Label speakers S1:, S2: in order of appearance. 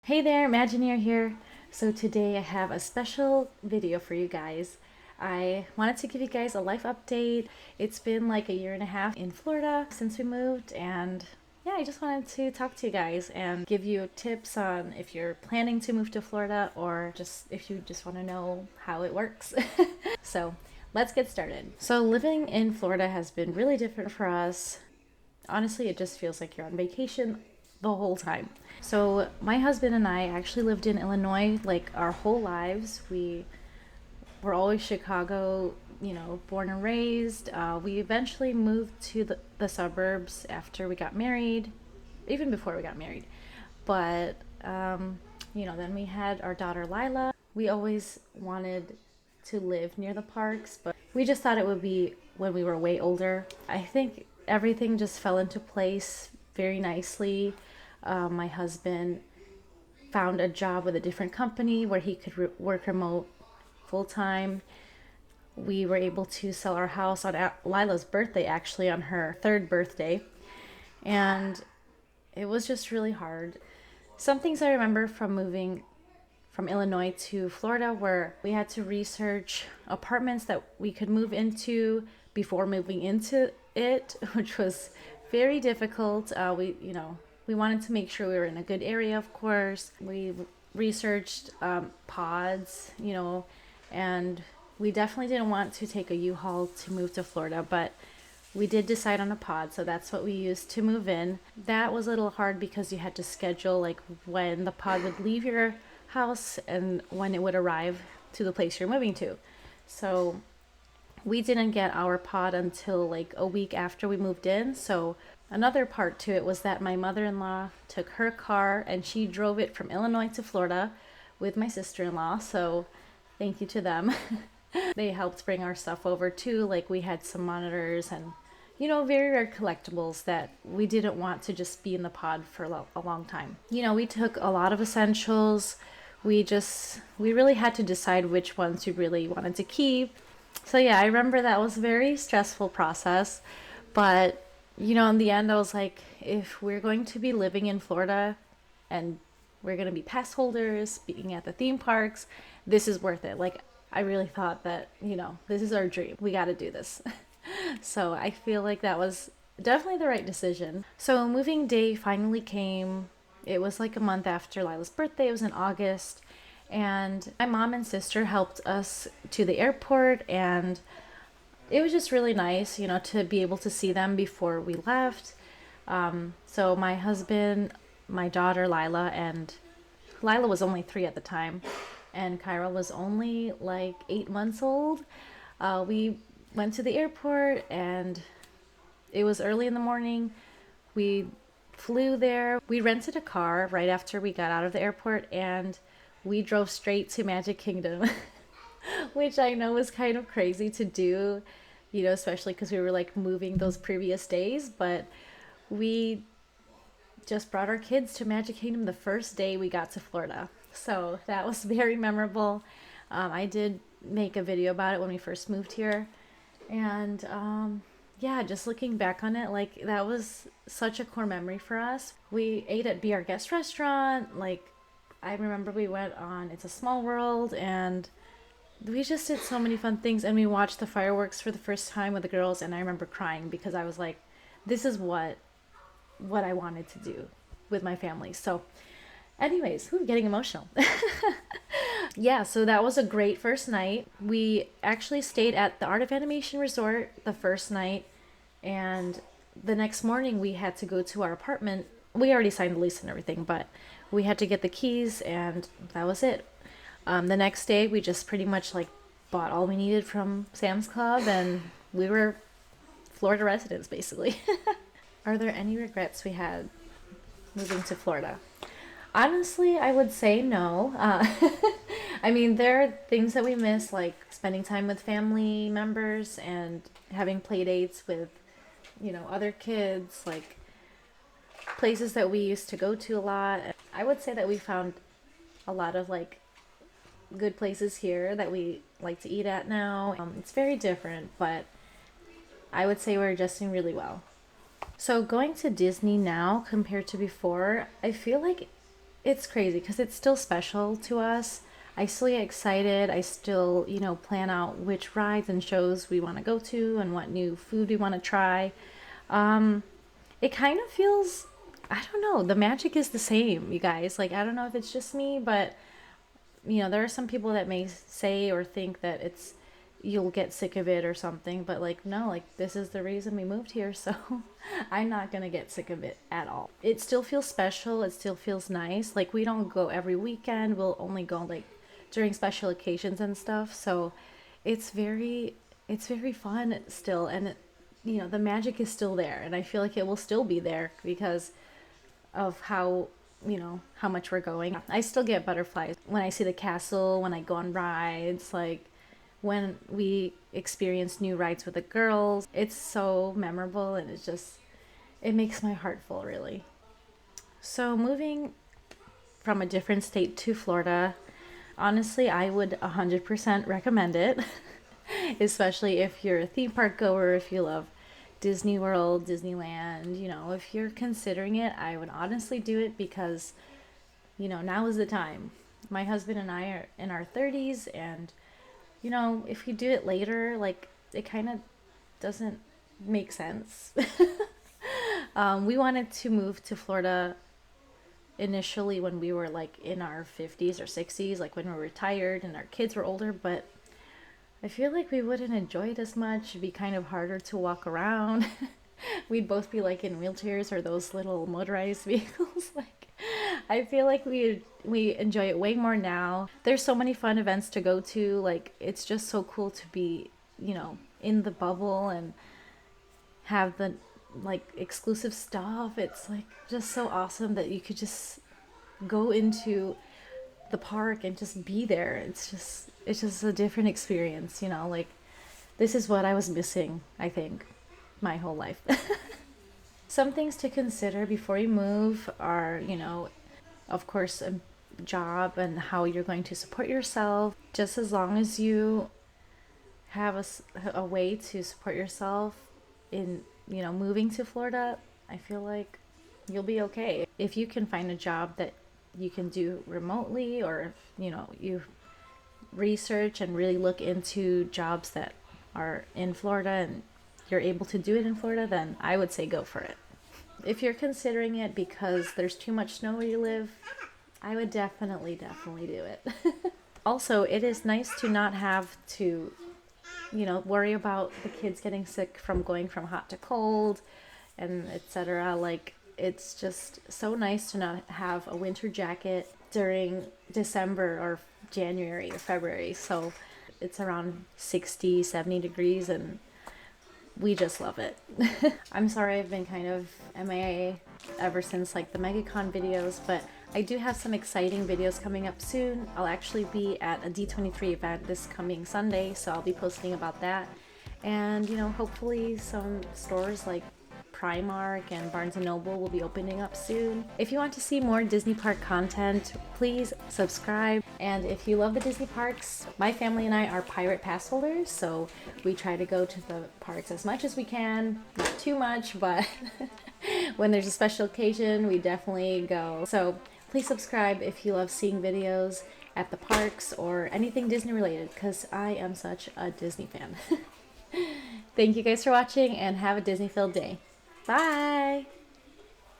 S1: Hey there, ImaJennEer here. So today I have a special video for you guys. I wanted to give you guys a life update. It's been like a year and a half in Florida since we moved, and yeah, I just wanted to talk to you guys and give you tips on if you're planning to move to Florida or just if you just want to know how it works. So let's get started. So living in Florida has been really different for us. Honestly, it just feels like you're on vacation the whole time. So my husband and I actually lived in Illinois like our whole lives. We were always Chicago, born and raised. We eventually moved to the suburbs after we got married, even before we got married. But, then we had our daughter Lila. We always wanted to live near the parks, but we just thought it would be when we were way older. I think everything just fell into place very nicely. My husband found a job with a different company where he could work remote full time. We were able to sell our house on Lila's birthday, actually, on her third birthday. And it was just really hard. Some things I remember from moving from Illinois to Florida where we had to research apartments that we could move into before moving into it, which was very difficult. We wanted to make sure we were in a good area, of course. We researched pods, and we definitely didn't want to take a U-Haul to move to Florida, but we did decide on a pod, so that's what we used to move in. That was a little hard because you had to schedule like when the pod would leave your house and when it would arrive to the place you're moving to. So we didn't get our pod until like a week after we moved in. So another part to it was that my mother-in-law took her car and she drove it from Illinois to Florida with my sister-in-law. So thank you to them. They helped bring our stuff over too. Like we had some monitors and, very rare collectibles that we didn't want to just be in the pod for a long time. We took a lot of essentials. We really had to decide which ones we really wanted to keep. So yeah, I remember that was a very stressful process. But, in the end, I was like, if we're going to be living in Florida and we're going to be pass holders, being at the theme parks, this is worth it. Like, I really thought that, this is our dream. We got to do this. So I feel like that was definitely the right decision. So moving day finally came. It was like a month after Lila's birthday. It was in August. And my mom and sister helped us to the airport. And it was just really nice, to be able to see them before we left. So my husband, my daughter Lila, and Lila was only 3 at the time, and Kyra was only like 8 months old. We went to the airport and it was early in the morning. We flew there. We rented a car right after we got out of the airport and we drove straight to Magic Kingdom, which I know was kind of crazy to do, especially because we were like moving those previous days. But we just brought our kids to Magic Kingdom the first day we got to Florida. So that was very memorable. I did make a video about it when we first moved here. And yeah, just looking back on it, like that was such a core memory for us. We ate at Be Our Guest restaurant. Like I remember we went on It's a Small World and we just did so many fun things. And we watched the fireworks for the first time with the girls. And I remember crying because I was like, this is what I wanted to do with my family. So anyways, getting emotional. Yeah, so that was a great first night. We actually stayed at the Art of Animation Resort the first night, and the next morning we had to go to our apartment. We already signed the lease and everything, but we had to get the keys, and that was it. The next day we just pretty much like bought all we needed from Sam's Club, and we were Florida residents basically. Are there any regrets we had moving to Florida? Honestly, I would say no. I mean, there are things that we miss, like spending time with family members and having play dates with, other kids, like places that we used to go to a lot. I would say that we found a lot of like good places here that we like to eat at now. It's very different, but I would say we're adjusting really well. So going to Disney now compared to before, I feel like it's crazy because it's still special to us. I still get excited. I still, you know, plan out which rides and shows we want to go to and what new food we want to try. Um, it kind of feels, I don't know, the magic is the same, you guys. Like, I don't know if it's just me, but, you know, there are some people that may say or think that it's, you'll get sick of it or something, but like, no, like, this is the reason we moved here, so I'm not gonna get sick of it at all. It still feels special, it still feels nice. Like, we don't go every weekend, we'll only go like during special occasions and stuff, so it's very it's very fun still, and it, you know, the magic is still there, and I feel like it will still be there because of how, you know, how much we're going. I still get butterflies when I see the castle, when I go on rides, like when we experience new rides with the girls. It's so memorable, and it's just, it makes my heart full, really. So moving from a different state to Florida, honestly, I would 100% recommend it. Especially if you're a theme park goer, if you love Disney World, Disneyland, you know, if you're considering it, I would honestly do it because, you know, now is the time. My husband and I are in our 30s, and, you know, if you do it later, like, it kind of doesn't make sense. We wanted to move to Florida initially when we were like in our 50s or 60s, like when we were retired and our kids were older, but I feel like we wouldn't enjoy it as much. It'd be kind of harder to walk around. We'd both be like in wheelchairs or those little motorized vehicles. Like, I feel like we enjoy it way more now. There's so many fun events to go to. Like, it's just so cool to be, you know, in the bubble and have the like exclusive stuff. It's like just so awesome that you could just go into the park and just be there. It's just a different experience, you know, like this is what I was missing, I think, my whole life. Some things to consider before you move are, you know, of course, a job and how you're going to support yourself. Just as long as you have a way to support yourself in, you know, moving to Florida, I feel like you'll be okay. If you can find a job that you can do remotely, or if, you know, you research and really look into jobs that are in Florida and you're able to do it in Florida, then I would say go for it. If you're considering it because there's too much snow where you live, I would definitely do it. Also, it is nice to not have to, you know, worry about the kids getting sick from going from hot to cold and etc. Like, it's just so nice to not have a winter jacket during December or January or February. So it's around 60, 70 degrees, and we just love it. I'm sorry I've been kind of MIA ever since like the MegaCon videos, but I do have some exciting videos coming up soon. I'll actually be at a D23 event this coming Sunday, so I'll be posting about that. And, you know, hopefully some stores like Primark and Barnes & Noble will be opening up soon. If you want to see more Disney park content, please subscribe. And if you love the Disney parks, my family and I are Pirate Pass holders, so we try to go to the parks as much as we can. Not too much, but when there's a special occasion, we definitely go. So please subscribe if you love seeing videos at the parks or anything Disney related, because I am such a Disney fan. Thank you guys for watching, and have a Disney-filled day. Bye!